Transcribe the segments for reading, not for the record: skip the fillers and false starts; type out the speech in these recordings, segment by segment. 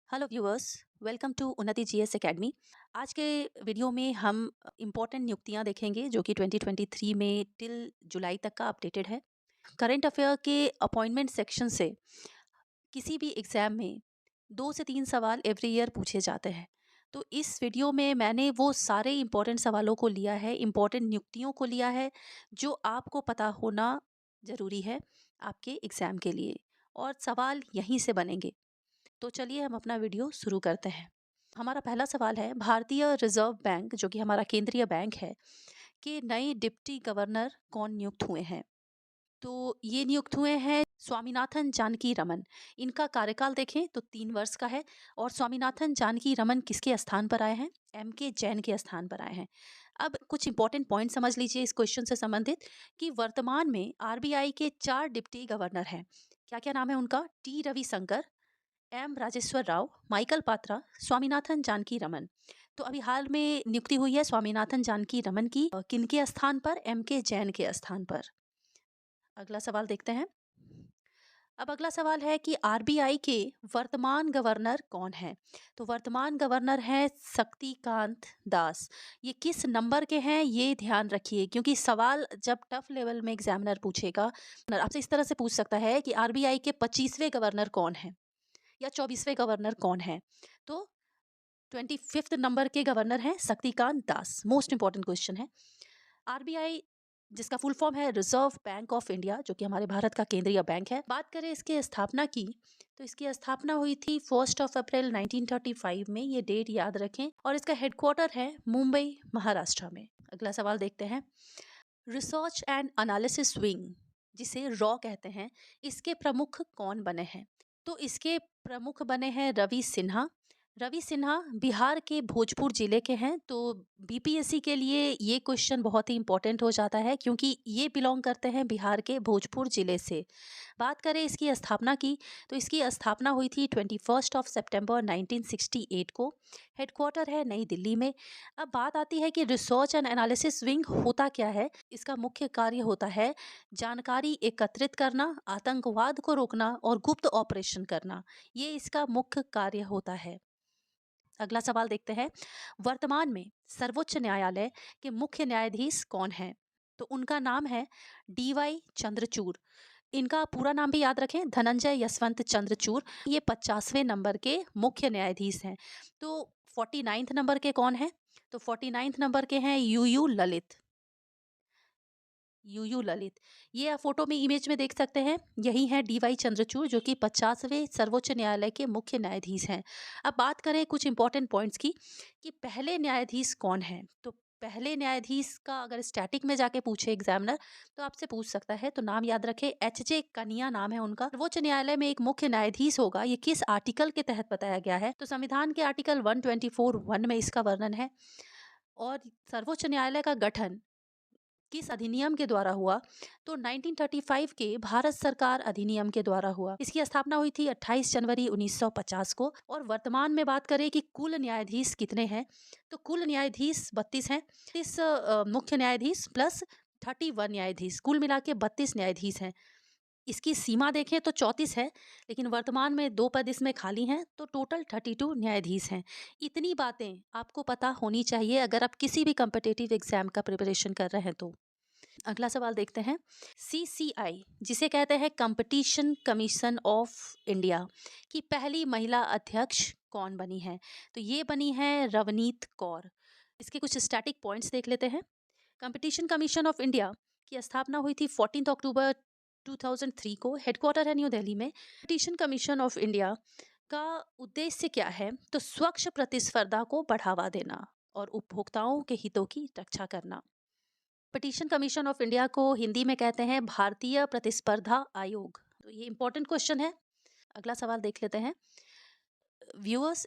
Hello viewers, welcome to उन्नति GS academy. आज के वीडियो में हम इम्पोर्टेंट नियुक्तियां देखेंगे जो कि 2023 में टिल जुलाई तक का अपडेटेड है। करंट अफेयर के अपॉइंटमेंट सेक्शन से किसी भी एग्ज़ाम में 2 से 3 सवाल एवरी ईयर पूछे जाते हैं। तो इस वीडियो में मैंने वो सारे इम्पोर्टेंट सवालों को लिया है, इम्पोर्टेंट नियुक्तियों को लिया है जो आपको पता होना ज़रूरी है आपके एग्ज़ाम के लिए, और सवाल यहीं से बनेंगे। तो चलिए हम अपना वीडियो शुरू करते हैं। हमारा पहला सवाल है, भारतीय रिजर्व बैंक जो कि हमारा केंद्रीय बैंक है कि नए डिप्टी गवर्नर कौन नियुक्त हुए हैं। तो ये नियुक्त हुए हैं स्वामीनाथन जानकी रमन। इनका कार्यकाल देखें तो 3 वर्ष का है। और स्वामीनाथन जानकी रमन किसके स्थान पर आए हैं? एम के जैन के स्थान पर आए हैं। अब कुछ इंपॉर्टेंट पॉइंट समझ लीजिए इस क्वेश्चन से संबंधित कि वर्तमान में आरबीआई के 4 डिप्टी गवर्नर हैं। क्या क्या नाम है उनका? T Ravishankar, M Rajeshwar Rao, Michael Patra, Swaminathan Janaki Raman. तो अभी हाल में नियुक्ति हुई है स्वामीनाथन जानकी रमन की किनके स्थान पर? एम के जैन के स्थान पर। अगला सवाल देखते हैं। अब अगला सवाल है कि आरबीआई के वर्तमान गवर्नर कौन है? तो वर्तमान गवर्नर हैं शक्तिकांत दास। ये किस नंबर के हैं ये ध्यान रखिए, क्योंकि सवाल जब टफ लेवल में एग्जामिनर पूछेगा आपसे इस तरह से पूछ सकता है कि आरबीआई के 25वें गवर्नर कौन है या 24वें गवर्नर कौन है। तो 25th नंबर के गवर्नर हैं Shaktikanta Das. Most important question है। आरबीआई जिसका फुल फॉर्म है रिजर्व बैंक ऑफ इंडिया, जो कि हमारे भारत का केंद्रीय बैंक है। बात करें इसकी स्थापना की तो इसकी स्थापना हुई थी 1 अप्रैल 1935 में। ये डेट याद रखें। और इसका हेडक्वार्टर है मुंबई, महाराष्ट्र में। अगला सवाल देखते हैं। रिसर्च एंड एनालिसिस विंग, जिसे रॉ कहते हैं, इसके प्रमुख कौन बने हैं? तो इसके प्रमुख बने हैं रवि सिन्हा। रवि सिन्हा बिहार के भोजपुर जिले के हैं। तो बीपीएससी के लिए ये क्वेश्चन बहुत ही इंपॉर्टेंट हो जाता है, क्योंकि ये बिलोंग करते हैं बिहार के भोजपुर जिले से। बात करें इसकी स्थापना की तो इसकी स्थापना हुई थी 21 सितंबर 1968 को। हेडक्वार्टर है नई दिल्ली में। अब बात आती है कि रिसर्च एंड एनालिसिस विंग होता क्या है। इसका मुख्य कार्य होता है जानकारी एकत्रित करना, आतंकवाद को रोकना और गुप्त ऑपरेशन करना। ये इसका मुख्य कार्य होता है। अगला सवाल देखते हैं। वर्तमान में सर्वोच्च न्यायालय के मुख्य न्यायाधीश कौन हैं? तो उनका नाम है डीवाई चंद्रचूड़। इनका पूरा नाम भी याद रखें, धनंजय यशवंत चंद्रचूड़। ये 50वें नंबर के मुख्य न्यायाधीश हैं। तो 49th नंबर के कौन है? तो 49th नंबर के हैं यूयू ललित। यूयू ललित, ये आप फोटो में इमेज में देख सकते हैं। यही है डीवाई चंद्रचूड़, जो कि 50वें सर्वोच्च न्यायालय के मुख्य न्यायाधीश हैं। अब बात करें कुछ इंपॉर्टेंट पॉइंट्स की कि पहले न्यायाधीश कौन है। तो पहले न्यायाधीश का अगर स्टैटिक में जाके पूछे एग्जामिनर तो आपसे पूछ सकता है। तो नाम याद रखे, एच जे कनिया नाम है उनका। सर्वोच्च न्यायालय में एक मुख्य न्यायाधीश होगा। ये किस आर्टिकल के तहत बताया गया है? तो संविधान के आर्टिकल 124(1) में इसका वर्णन है। और सर्वोच्च न्यायालय का गठन किस अधिनियम के द्वारा हुआ? तो 1935 के भारत सरकार अधिनियम के द्वारा हुआ। इसकी स्थापना हुई थी 28 जनवरी 1950 को। और वर्तमान में बात करें कि कुल न्यायाधीश कितने हैं, तो कुल न्यायाधीश 32 हैं। इस मुख्य न्यायाधीश प्लस 31 न्यायाधीश, कुल मिला के 32 न्यायाधीश हैं। इसकी सीमा देखें तो 34 है, लेकिन वर्तमान में 2 पद इसमें खाली हैं, तो टोटल 32 न्यायाधीश हैं। इतनी बातें आपको पता होनी चाहिए अगर आप किसी भी कम्पिटिटिव एग्जाम का प्रिपरेशन कर रहे हैं तो। अगला सवाल देखते हैं। सीसीआई, जिसे कहते हैं कंपटीशन कमीशन ऑफ इंडिया, की पहली महिला अध्यक्ष कौन बनी है? तो ये बनी है रवनीत कौर। इसके कुछ स्टैटिक पॉइंट्स देख लेते हैं। कंपटीशन कमीशन ऑफ इंडिया की स्थापना हुई थी 14 अक्टूबर 2003 को। हेडक्वार्टर है न्यू दिल्ली में। कंपटीशन कमीशन ऑफ इंडिया का उद्देश्य क्या है? तो स्वच्छ प्रतिस्पर्धा को बढ़ावा देना और उपभोक्ताओं के हितों की रक्षा करना। पिटीशन कमीशन ऑफ इंडिया को हिंदी में कहते हैं भारतीय प्रतिस्पर्धा आयोग। तो ये इंपॉर्टेंट क्वेश्चन है। अगला सवाल देख लेते हैं। व्यूअर्स,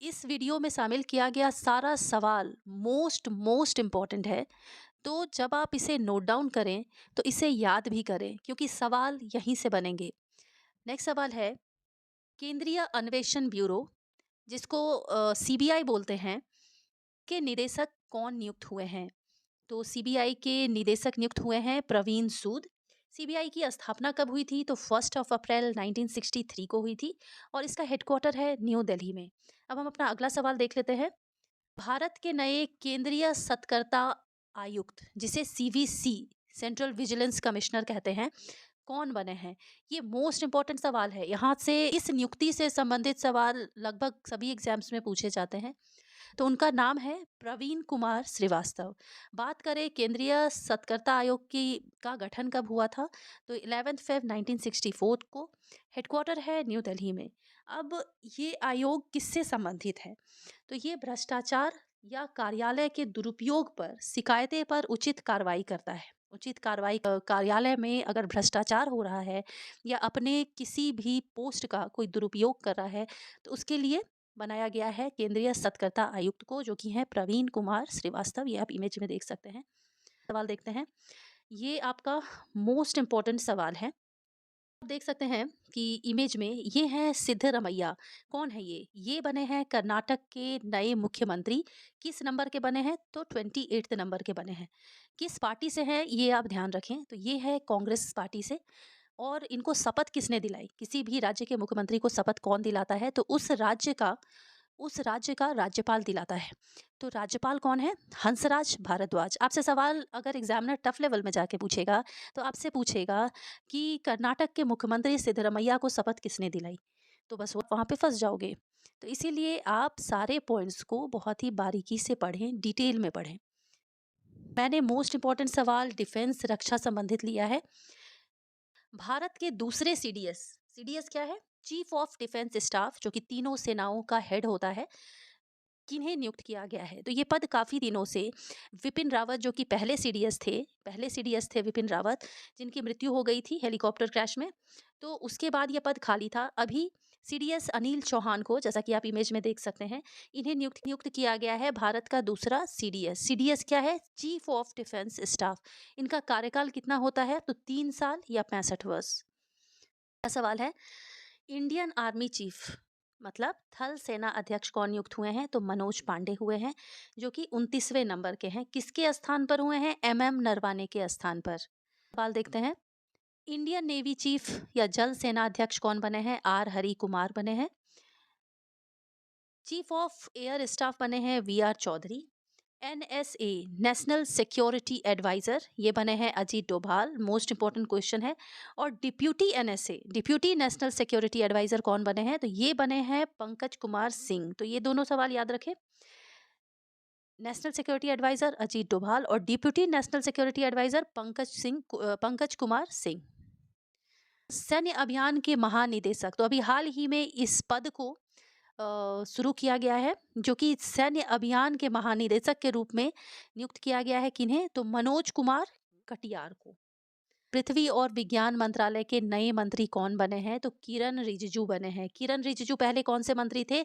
इस वीडियो में शामिल किया गया सारा सवाल मोस्ट मोस्ट इम्पॉर्टेंट है। तो जब आप इसे नोट डाउन करें तो इसे याद भी करें, क्योंकि सवाल यहीं से बनेंगे। नेक्स्ट सवाल है, केंद्रीय अन्वेषण ब्यूरो, जिसको सीबीआई बोलते हैं, के निदेशक कौन नियुक्त हुए हैं? तो सीबीआई के निदेशक नियुक्त हुए हैं प्रवीण सूद। सीबीआई की स्थापना कब हुई थी? तो 1 अप्रैल 1963 को हुई थी और इसका हेडक्वार्टर है न्यू दिल्ली में। अब हम अपना अगला सवाल देख लेते हैं। भारत के नए केंद्रीय सतर्कता आयुक्त, जिसे सीवीसी, सेंट्रल विजिलेंस कमिश्नर कहते हैं, कौन बने हैं? ये मोस्ट इंपॉर्टेंट सवाल है। यहाँ से इस नियुक्ति से संबंधित सवाल लगभग सभी एग्जाम्स में पूछे जाते हैं। तो उनका नाम है प्रवीण कुमार श्रीवास्तव। बात करें केंद्रीय सतर्कता आयोग की का गठन कब हुआ था? तो 11 फरवरी 1964 को। हेडक्वार्टर है न्यू दिल्ली में। अब ये आयोग किससे संबंधित है? तो ये भ्रष्टाचार या कार्यालय के दुरुपयोग पर शिकायतें पर उचित कार्रवाई करता है। उचित कार्रवाई कार्यालय में अगर भ्रष्टाचार हो रहा है या अपने किसी भी पोस्ट का कोई दुरुपयोग कर रहा है, तो उसके लिए बनाया गया है केंद्रीय सतर्कता आयुक्त को, जो कि हैं प्रवीण कुमार श्रीवास्तव। ये आप इमेज में देख सकते हैं। सवाल देखते हैं। ये आपका मोस्ट इम्पोर्टेंट सवाल है। आप देख सकते हैं कि इमेज में ये हैं सिद्धरमैया। कौन है ये? ये बने हैं कर्नाटक के नए मुख्यमंत्री। किस नंबर के बने हैं? तो 28 नंबर के बने हैं। किस पार्टी से हैं ये आप ध्यान रखें। तो ये है कांग्रेस पार्टी से। और इनको शपथ किसने दिलाई? किसी भी राज्य के मुख्यमंत्री को शपथ कौन दिलाता है? तो उस राज्य का राज्यपाल दिलाता है। तो राज्यपाल कौन है? हंसराज भारद्वाज। आपसे सवाल अगर एग्जामिनर टफ लेवल में जाके पूछेगा, तो आपसे पूछेगा कि कर्नाटक के मुख्यमंत्री सिद्धरमैया को शपथ किसने दिलाई? तो बस वहाँ पे फंस जाओगे। तो इसीलिए आप सारे पॉइंट्स को बहुत ही बारीकी से पढ़ें, डिटेल में पढ़ें। मैंने मोस्ट इंपॉर्टेंट सवाल डिफेंस, रक्षा संबंधित लिया है। भारत के दूसरे सीडीएस, सीडीएस क्या है? चीफ ऑफ डिफेंस स्टाफ, जो कि तीनों सेनाओं का हेड होता है, किन्हें नियुक्त किया गया है? तो ये पद काफ़ी दिनों से विपिन रावत, जो कि पहले सीडीएस थे विपिन रावत, जिनकी मृत्यु हो गई थी हेलीकॉप्टर क्रैश में। तो उसके बाद ये पद खाली था। अभी सीडीएस अनिल चौहान को, जैसा कि आप इमेज में देख सकते हैं, इन्हें नियुक्त किया गया है भारत का दूसरा सीडीएस। सीडीएस क्या है? Chief of defence staff. इनका कार्यकाल कितना होता है? तो 3 साल या 65 वर्ष। अगला सवाल है, इंडियन आर्मी चीफ मतलब थल सेना अध्यक्ष कौन नियुक्त हुए हैं? तो मनोज पांडे हुए हैं, जो कि 29वें नंबर के हैं। किसके स्थान पर हुए हैं? एमएम नरवाने के स्थान पर। सवाल देखते हैं। इंडियन नेवी चीफ या जल सेना अध्यक्ष कौन बने हैं? आर हरि कुमार बने हैं। चीफ ऑफ एयर स्टाफ बने हैं V R Chaudhari. NSA national security adviser, ये बने हैं Ajit Doval. Most important question है। और deputy NSA, deputy national security adviser कौन बने हैं? तो ये बने हैं पंकज कुमार सिंह। तो ये दोनों सवाल याद रखें। National security adviser Ajit Doval और deputy national security adviser Pankaj Kumar Singh. सैन्य अभियान के महानिदेशक, तो अभी हाल ही में इस पद को शुरू किया गया है, जो कि सैन्य अभियान के महानिदेशक के रूप में नियुक्त किया गया है। किन्हें? तो मनोज कुमार कटियार को। पृथ्वी और विज्ञान मंत्रालय के नए मंत्री कौन बने हैं? तो किरण रिजिजू बने हैं। किरण रिजिजू पहले कौन से मंत्री थे?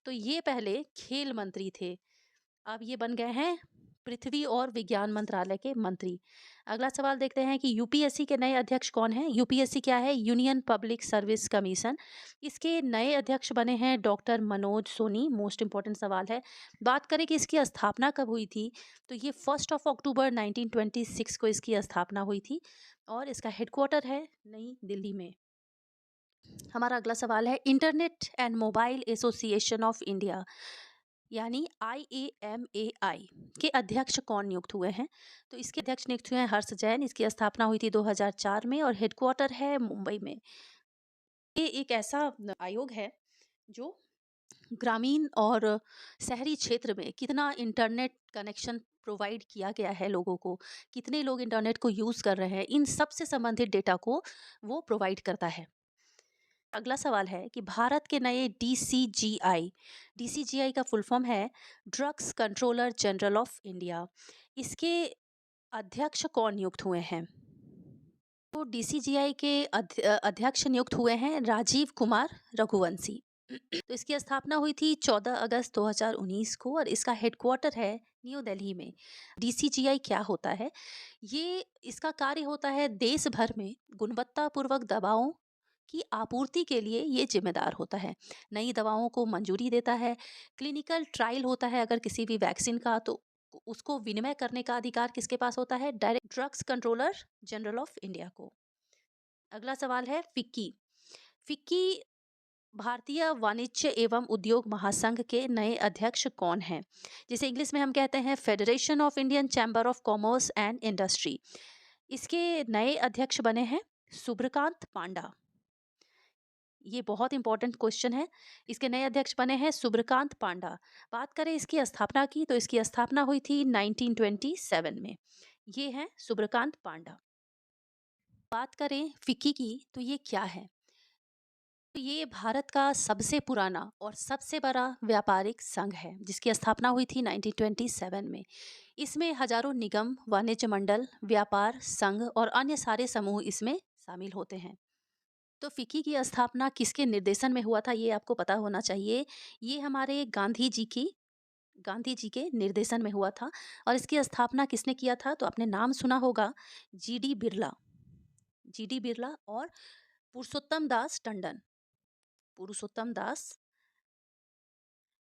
तो ये पहले खेल मंत्री थे। अब ये बन गए हैं पृथ्वी और विज्ञान मंत्रालय के मंत्री। अगला सवाल देखते हैं कि यूपीएससी के नए अध्यक्ष कौन हैं? यूपीएससी क्या है? Union public service commission. इसके नए अध्यक्ष बने हैं doctor Manoj Soni. Most important सवाल है। बात करें कि इसकी स्थापना कब हुई थी, तो ये 1 अक्टूबर 1926 को इसकी स्थापना हुई थी और इसका हेडक्वार्टर है नई दिल्ली में। हमारा अगला सवाल है, internet and mobile association of India यानी IAMAI के अध्यक्ष कौन नियुक्त हुए हैं? तो इसके अध्यक्ष नियुक्त हुए हैं हर्ष जैन। इसकी स्थापना हुई थी 2004 में और हेडक्वार्टर है मुंबई में। ये एक ऐसा आयोग है जो ग्रामीण और शहरी क्षेत्र में कितना इंटरनेट कनेक्शन प्रोवाइड किया गया है लोगों को, कितने लोग इंटरनेट को यूज़ कर रहे हैं, इन सब से संबंधित डेटा को वो प्रोवाइड करता है। अगला सवाल है कि भारत के नए डीसीजीआई का फुल फॉर्म है drugs controller general of India. इसके अध्यक्ष कौन नियुक्त हुए हैं? तो डीसीजीआई के अध्यक्ष नियुक्त हुए हैं राजीव कुमार रघुवंशी। तो इसकी स्थापना हुई थी 14 अगस्त 2019 को और इसका हेडक्वार्टर है न्यू दिल्ली में। डीसीजीआई क्या होता है? ये इसका कार्य होता है देश भर में गुणवत्तापूर्वक दवाओं की आपूर्ति के लिए ये जिम्मेदार होता है। नई दवाओं को मंजूरी देता है। क्लिनिकल ट्रायल होता है अगर किसी भी वैक्सीन का, तो उसको विनिमय करने का अधिकार किसके पास होता है? Direct drugs controller general of India को। अगला सवाल है फिक्की। फिक्की भारतीय वाणिज्य एवं उद्योग महासंघ के नए अध्यक्ष कौन हैं? जिसे इंग्लिश में हम कहते हैं federation of Indian chamber of commerce and industry. इसके नए अध्यक्ष बने हैं सुब्रकांत पांडा। ये बहुत इंपॉर्टेंट क्वेश्चन है। इसके नए अध्यक्ष बने हैं सुब्रकांत पांडा। बात करें इसकी स्थापना की, तो इसकी स्थापना हुई थी 1927 में। ये हैं सुब्रकांत पांडा। बात करें फिक्की की, तो ये क्या है? तो ये भारत का सबसे पुराना और सबसे बड़ा व्यापारिक संघ है, जिसकी स्थापना हुई थी 1927 में। इसमें हजारों निगम, वाणिज्य मंडल, व्यापार संघ और अन्य सारे समूह इसमें शामिल होते हैं। तो फिक्की की स्थापना किसके निर्देशन में हुआ था, ये आपको पता होना चाहिए। ये हमारे गांधी जी के निर्देशन में हुआ था। और इसकी स्थापना किसने किया था? तो आपने नाम सुना होगा, जी डी बिरला और पुरुषोत्तम दास टंडन। पुरुषोत्तम दास,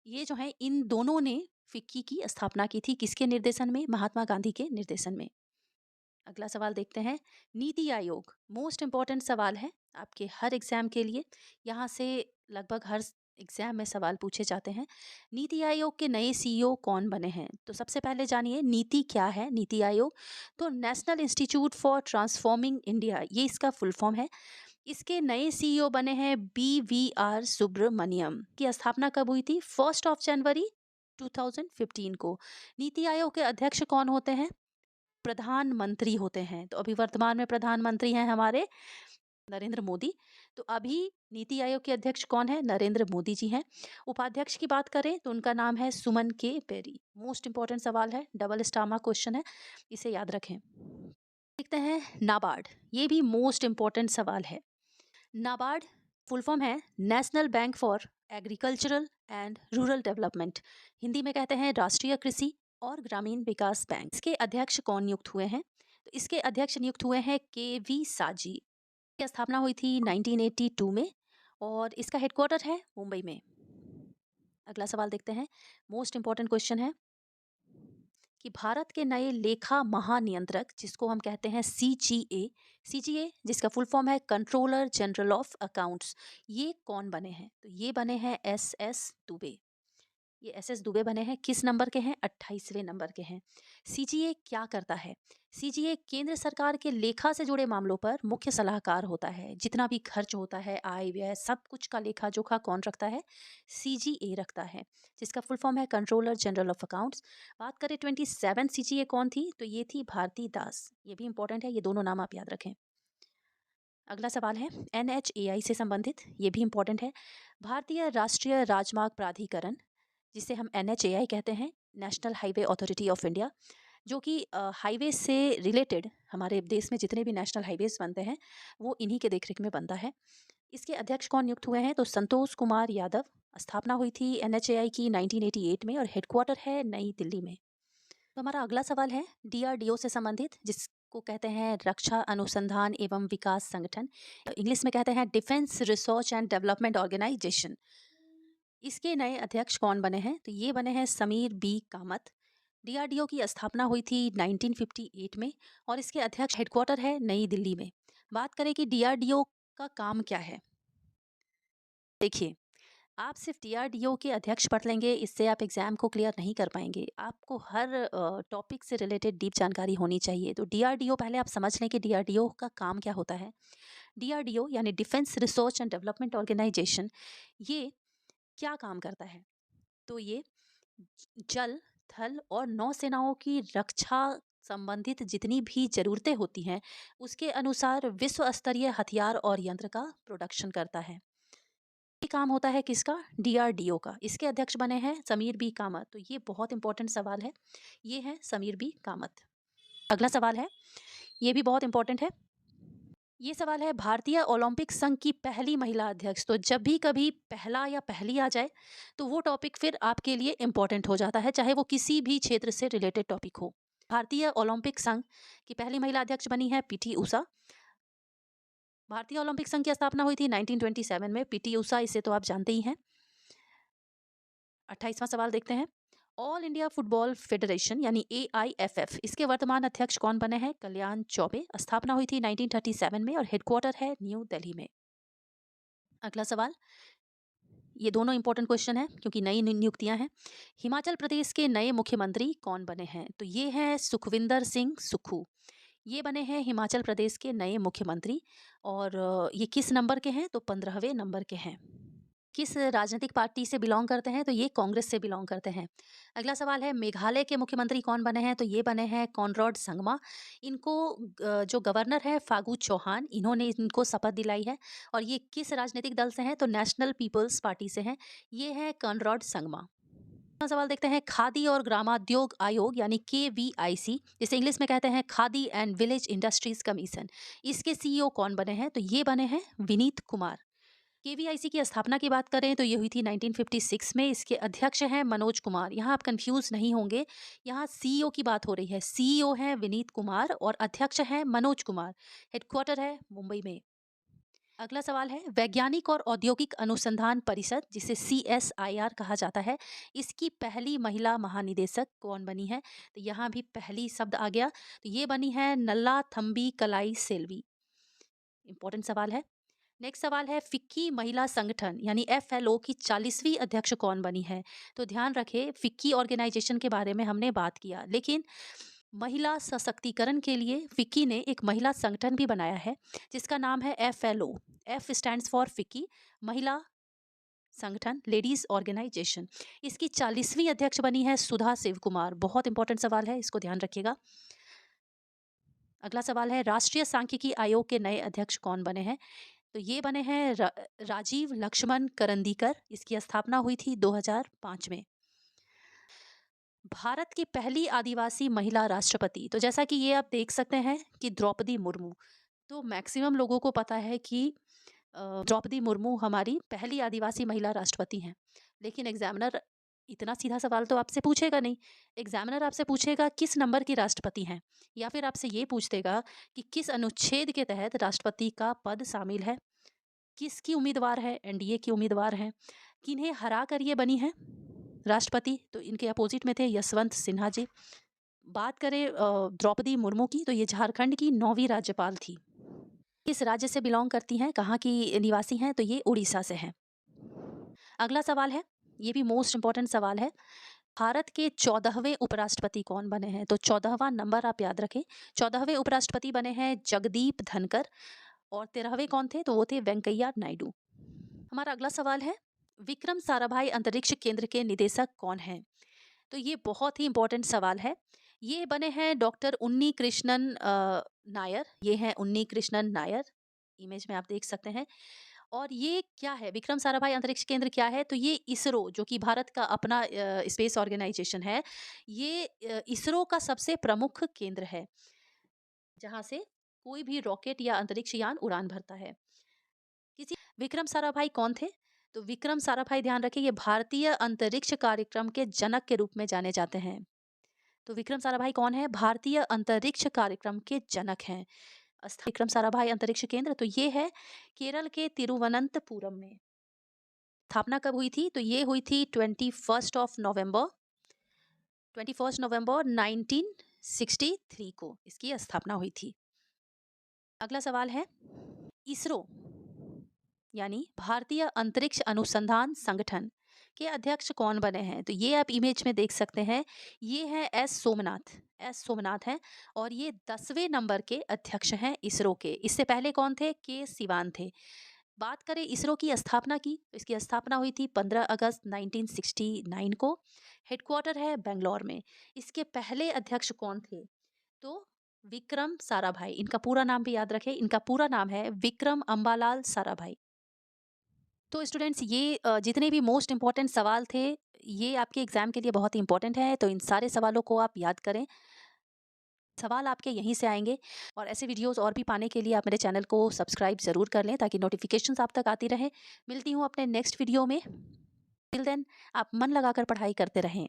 ये जो है, इन दोनों ने फिक्की की स्थापना की थी। किसके निर्देशन में? महात्मा गांधी के निर्देशन में। अगला सवाल देखते हैं। नीति आयोग मोस्ट इंपॉर्टेंट सवाल है आपके हर एग्जाम के लिए। यहाँ से लगभग हर एग्जाम में सवाल पूछे जाते हैं। नीति आयोग के नए सीईओ कौन बने हैं? तो सबसे पहले जानिए नीति क्या है। नीति आयोग तो national institute for transforming India, ये इसका फुल फॉर्म है। इसके नए सीईओ बने हैं BVR सुब्रमण्यम। की स्थापना कब हुई थी? 1 जनवरी 2015 को। नीति आयोग के अध्यक्ष कौन होते हैं? प्रधानमंत्री होते हैं। तो अभी वर्तमान में प्रधानमंत्री हैं हमारे नरेंद्र मोदी। तो अभी नीति आयोग के अध्यक्ष कौन है? नरेंद्र मोदी जी हैं। उपाध्यक्ष की बात करें तो उनका नाम है सुमन के बेरी। मोस्ट इंपॉर्टेंट सवाल है, डबल स्टार मार्क क्वेश्चन है, इसे याद रखें। देखते हैं नाबार्ड। ये भी मोस्ट इंपॉर्टेंट सवाल है। नाबार्ड फुल फॉर्म है national bank for agricultural and rural development. Hindi में कहते हैं राष्ट्रीय कृषि और ग्रामीण विकास बैंक। इसके अध्यक्ष कौन नियुक्त हुए हैं? तो इसके अध्यक्ष नियुक्त हुए हैं KV साजी। इसकी स्थापना हुई थी 1982 में और इसका हेडक्वार्टर है मुंबई में। अगला सवाल देखते हैं। मोस्ट इंपॉर्टेंट क्वेश्चन है कि भारत के नए लेखा महानियंत्रक, जिसको हम कहते हैं CGA जिसका फुल फॉर्म है कंट्रोलर जनरल ऑफ अकाउंट्स, ये कौन बने हैं? तो ये बने हैं SS दुबे। ये SS दुबे बने हैं। किस नंबर के हैं? 28वें नंबर के हैं। CGA क्या करता है? CGA केंद्र सरकार के लेखा से जुड़े मामलों पर मुख्य सलाहकार होता है। जितना भी खर्च होता है, आय व्यय, सब कुछ का लेखा जोखा कौन रखता है? CGA रखता है, जिसका फुल फॉर्म है कंट्रोलर जनरल ऑफ अकाउंट्स। बात करें 27 CGA कौन थी? तो ये थी भारती दास। ये भी इंपॉर्टेंट है, ये दोनों नाम आप याद रखें। अगला सवाल है NHAI से संबंधित, ये भी इंपॉर्टेंट है। भारतीय राष्ट्रीय राजमार्ग प्राधिकरण, जिसे हम NHAI कहते हैं, national highway authority of India, जो कि हाईवे से रिलेटेड हमारे देश में जितने भी नेशनल हाईवेज बनते हैं वो इन्हीं के देखरेख में बनता है। इसके अध्यक्ष कौन नियुक्त हुए हैं? तो संतोष कुमार यादव। स्थापना हुई थी NHAI की 1988 में और हेडक्वार्टर है नई दिल्ली में। तो हमारा अगला सवाल है DRDO से संबंधित, जिसको कहते हैं रक्षा अनुसंधान एवं विकास संगठन, इंग्लिश में कहते हैं defence research and development organisation. इसके नए अध्यक्ष कौन बने हैं? तो ये बने हैं समीर B कामत। DRDO की स्थापना हुई थी 1958 में और इसके अध्यक्ष हेडक्वार्टर है नई दिल्ली में। बात करें कि DRDO का काम क्या है। देखिए, आप सिर्फ DRDO के अध्यक्ष पढ़ लेंगे, इससे आप एग्जाम को क्लियर नहीं कर पाएंगे। आपको हर टॉपिक से रिलेटेड डीप जानकारी होनी चाहिए। तो DRDO पहले आप समझ लें कि DRDO का काम क्या होता है। DRDO यानी defence research and development organisation, ये क्या काम करता है? तो ये जल, थल और नौसेनाओं की रक्षा संबंधित जितनी भी ज़रूरतें होती हैं, उसके अनुसार विश्व स्तरीय हथियार और यंत्र का प्रोडक्शन करता है। ये काम होता है किसका? DRDO का। इसके अध्यक्ष बने हैं समीर B कामत। तो ये बहुत इंपॉर्टेंट सवाल है, ये है समीर B कामत। अगला सवाल है, ये भी बहुत इंपॉर्टेंट है। ये सवाल है भारतीय ओलंपिक संघ की पहली महिला अध्यक्ष। तो जब भी कभी पहला या पहली आ जाए तो वो टॉपिक फिर आपके लिए इम्पोर्टेंट हो जाता है, चाहे वो किसी भी क्षेत्र से रिलेटेड टॉपिक हो। भारतीय ओलंपिक संघ की पहली महिला अध्यक्ष बनी है PT उषा। भारतीय ओलंपिक संघ की स्थापना हुई थी 1927 में। PT उषा, इसे तो आप जानते ही हैं। 28वां सवाल देखते हैं। ऑल इंडिया फुटबॉल फेडरेशन यानी AIFF, इसके वर्तमान अध्यक्ष कौन बने हैं? कल्याण चौबे। स्थापना हुई थी 1937 में और हेडक्वार्टर है न्यू दिल्ली में। अगला सवाल, ये दोनों इंपॉर्टेंट क्वेश्चन है क्योंकि नई नियुक्तियां हैं। हिमाचल प्रदेश के नए मुख्यमंत्री कौन बने हैं? तो ये हैं सुखविंदर सिंह सुक्खू। ये बने हैं हिमाचल प्रदेश के नए मुख्यमंत्री और ये किस नंबर के हैं? तो 15वें नंबर के हैं। किस राजनीतिक पार्टी से बिलोंग करते हैं? तो ये कांग्रेस से बिलोंग करते हैं। अगला सवाल है, मेघालय के मुख्यमंत्री कौन बने हैं? तो ये बने हैं कॉनराड संगमा। इनको जो गवर्नर है फागू चौहान, इन्होंने इनको शपथ दिलाई है। और ये किस राजनीतिक दल से हैं? तो नेशनल पीपल्स पार्टी से हैं। ये है कॉनराड संगमा। अगला सवाल देखते हैं, खादी और ग्रामोद्योग आयोग यानी KVIC, जिसे इंग्लिश में कहते हैं khadi and village industries commission, इसके CEO कौन बने हैं? तो ये बने हैं विनीत कुमार। KVIC की स्थापना की बात करें तो ये हुई थी 1956 में। इसके अध्यक्ष हैं मनोज कुमार। यहाँ आप कंफ्यूज नहीं होंगे, यहाँ CEO की बात हो रही है। CEO है विनीत कुमार और अध्यक्ष है मनोज कुमार। हेडक्वार्टर है मुंबई में। अगला सवाल है, वैज्ञानिक और औद्योगिक अनुसंधान परिषद, जिसे CSIR कहा जाता है, इसकी पहली महिला महानिदेशक कौन बनी है? तो यहाँ भी पहली शब्द आ गया, तो ये बनी है नल्ला थम्बी कलाई सेल्वी। इंपॉर्टेंट सवाल है। नेक्स्ट सवाल है, फिक्की महिला संगठन यानी FLO की 40वीं अध्यक्ष कौन बनी है? तो ध्यान रखें, फिक्की ऑर्गेनाइजेशन के बारे में हमने बात किया, लेकिन महिला सशक्तिकरण के लिए फिक्की ने एक महिला संगठन भी बनाया है जिसका नाम है FLO। F stands for FICCI, महिला संगठन, लेडीज ऑर्गेनाइजेशन। इसकी 40वीं अध्यक्ष बनी है सुधा शिव कुमार। बहुत इंपॉर्टेंट सवाल है, इसको ध्यान रखिएगा। अगला सवाल है, राष्ट्रीय सांख्यिकी आयोग के नए अध्यक्ष कौन बने हैं? तो ये बने हैं राजीव लक्ष्मण करंदीकर। इसकी स्थापना हुई थी 2005 में। भारत की पहली आदिवासी महिला राष्ट्रपति, तो जैसा कि ये आप देख सकते हैं कि द्रौपदी मुर्मू। तो मैक्सिमम लोगों को पता है कि द्रौपदी मुर्मू हमारी पहली आदिवासी महिला राष्ट्रपति हैं, लेकिन एग्जामिनर इतना सीधा सवाल तो आपसे पूछेगा नहीं। एग्जामिनर आपसे पूछेगा किस नंबर की राष्ट्रपति हैं, या फिर आपसे ये पूछ देगा कि किस अनुच्छेद के तहत राष्ट्रपति का पद शामिल है, किसकी उम्मीदवार है, NDA की उम्मीदवार हैं, किन्हें हरा कर ये बनी है राष्ट्रपति। तो इनके अपोजिट में थे यशवंत सिन्हा जी। बात करें द्रौपदी मुर्मू की, तो ये झारखंड की 9वीं राज्यपाल थी। किस राज्य से बिलोंग करती हैं, कहाँ की निवासी हैं? तो ये उड़ीसा से हैं। अगला सवाल है, ये भी मोस्ट इंपॉर्टेंट सवाल है, भारत के 14वें उपराष्ट्रपति कौन बने हैं? तो 14वां नंबर आप याद रखें। 14वें उपराष्ट्रपति बने हैं जगदीप धनकर और 13वें कौन थे? तो वो थे वेंकैया नायडू। हमारा अगला सवाल है, विक्रम साराभाई अंतरिक्ष केंद्र के निदेशक कौन हैं? तो ये बहुत ही इंपॉर्टेंट सवाल है। ये बने हैं डॉक्टर उन्नी कृष्णन नायर। ये हैं उन्नी कृष्णन नायर, इमेज में आप देख सकते हैं। और ये क्या है, विक्रम साराभाई अंतरिक्ष केंद्र क्या है? तो ये इसरो, जो कि भारत का अपना स्पेस ऑर्गेनाइजेशन है, ये इसरो का सबसे प्रमुख केंद्र है जहाँ से कोई भी रॉकेट या अंतरिक्ष यान उड़ान भरता है। विक्रम साराभाई कौन थे? तो विक्रम साराभाई, ध्यान रखिए, ये भारतीय अंतरिक्ष कार्यक्रम के जनक के रूप में जाने जाते हैं। तो विक्रम साराभाई कौन है? भारतीय अंतरिक्ष कार्यक्रम के जनक हैं। विक्रम साराभाई अंतरिक्ष केंद्र, तो ये है केरल के तिरुवनंतपुरम में। स्थापना कब हुई थी? तो ये हुई थी 21 नवंबर 1963 को इसकी स्थापना हुई थी। अगला सवाल है, इसरो यानी भारतीय अंतरिक्ष अनुसंधान संगठन के अध्यक्ष कौन बने हैं? तो ये आप इमेज में देख सकते हैं, ये है एस सोमनाथ हैं और ये 10वें नंबर के अध्यक्ष हैं इसरो के। इससे पहले कौन थे? के सिवान थे। बात करें इसरो की स्थापना की, तो इसकी स्थापना हुई थी 15 अगस्त 1969 को। हेडक्वार्टर है बेंगलोर में। इसके पहले अध्यक्ष कौन थे? तो विक्रम साराभाई। इनका पूरा नाम भी याद रखें, इनका पूरा नाम है विक्रम अंबालाल साराभाई। तो स्टूडेंट्स, ये जितने भी मोस्ट इम्पॉर्टेंट सवाल थे, ये आपके एग्जाम के लिए बहुत ही इंपॉर्टेंट है, तो इन सारे सवालों को आप याद करें। सवाल आपके यहीं से आएंगे और ऐसे वीडियोस और भी पाने के लिए आप मेरे चैनल को सब्सक्राइब ज़रूर कर लें ताकि नोटिफिकेशंस आप तक आती रहे। मिलती हूँ अपने नेक्स्ट वीडियो में। टिल देन आप मन लगाकर पढ़ाई करते रहें।